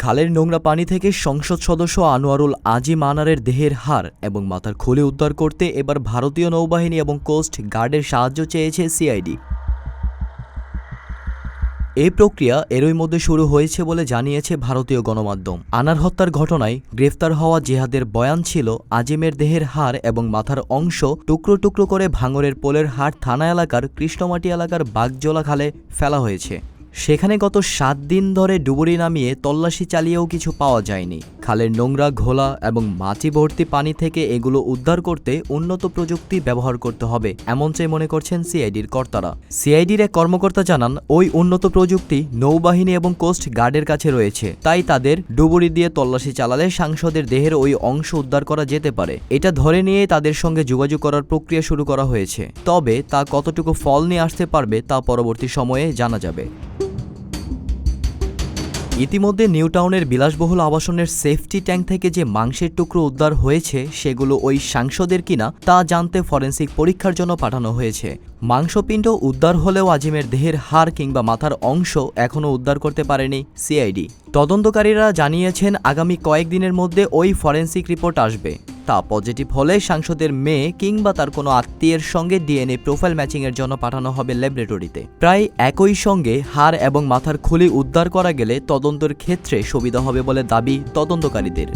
খালের নোংরা পানি থেকে সংসদ সদস্য আনোয়ারুল আজিম আনারের দেহের হাড় এবং মাথার খুলে উদ্ধার করতে এবার ভারতীয় নৌবাহিনী এবং কোস্ট গার্ডের সাহায্য চেয়েছে সিআইডি। এই প্রক্রিয়া এরই মধ্যে শুরু হয়েছে বলে জানিয়েছে ভারতীয় গণমাধ্যম। আনার হত্যার ঘটনায় গ্রেফতার হওয়া জেহাদের বয়ান ছিল, আজিমের দেহের হাড় এবং মাথার অংশ টুকরো টুকরো করে ভাঙড়ের পোলের হাট থানা এলাকার কৃষ্ণমাটি এলাকার বাগজোলা খালে ফেলা হয়েছে। সেখানে গত 7 দিন ধরে ডুবুরি নামিয়ে তল্লাশি চালিয়েও কিছু পাওয়া যায়নি। খালের নোংরা ঘোলা এবং মাটি ভর্তি পানি থেকে এগুলো উদ্ধার করতে উন্নত প্রযুক্তি ব্যবহার করতে হবে, এমনটাই মনে করছেন সিআইডির কর্তারা। সিআইডির এক কর্মকর্তা জানান, ওই উন্নত প্রযুক্তি নৌবাহিনী এবং কোস্ট গার্ডের কাছে রয়েছে, তাই তাদের ডুবুরি দিয়ে তল্লাশি চালালে সাংসদের দেহের ওই অংশ উদ্ধার করা যেতে পারে। এটা ধরে নিয়ে তাদের সঙ্গে যোগাযোগ করার প্রক্রিয়া শুরু করা হয়েছে, তবে তা কতটুকু ফল নিয়ে আসতে পারবে তা পরবর্তী সময়ে জানা যাবে। ইতিমধ্যে নিউটাউনের বিলাসবহুল আবাসনের সেফটি ট্যাঙ্ক থেকে যে মাংসের টুকরো উদ্ধার হয়েছে সেগুলো ওই সাংসদের কিনা তা জানতে ফরেনসিক পরীক্ষার জন্য পাঠানো হয়েছে। মাংসপিণ্ড উদ্ধার হলেও আজিমের দেহের হাড় কিংবা মাথার অংশ এখনও উদ্ধার করতে পারেনি সিআইডি। তদন্তকারীরা জানিয়েছেন আগামী কয়েকদিনের মধ্যে ওই ফরেনসিক রিপোর্ট আসবে। তা পজিটিভ হলে সাংসদের মেয়ে কিংবা তার কোনো আত্মীয়ের সঙ্গে ডিএনএ প্রোফাইল ম্যাচিংয়ের জন্য পাঠানো হবে ল্যাবরেটরিতে। প্রায় একই সঙ্গে হাড় এবং মাথার খুলি উদ্ধার করা গেলে তদন্তের ক্ষেত্রে সুবিধা হবে বলে দাবি তদন্তকারীদের।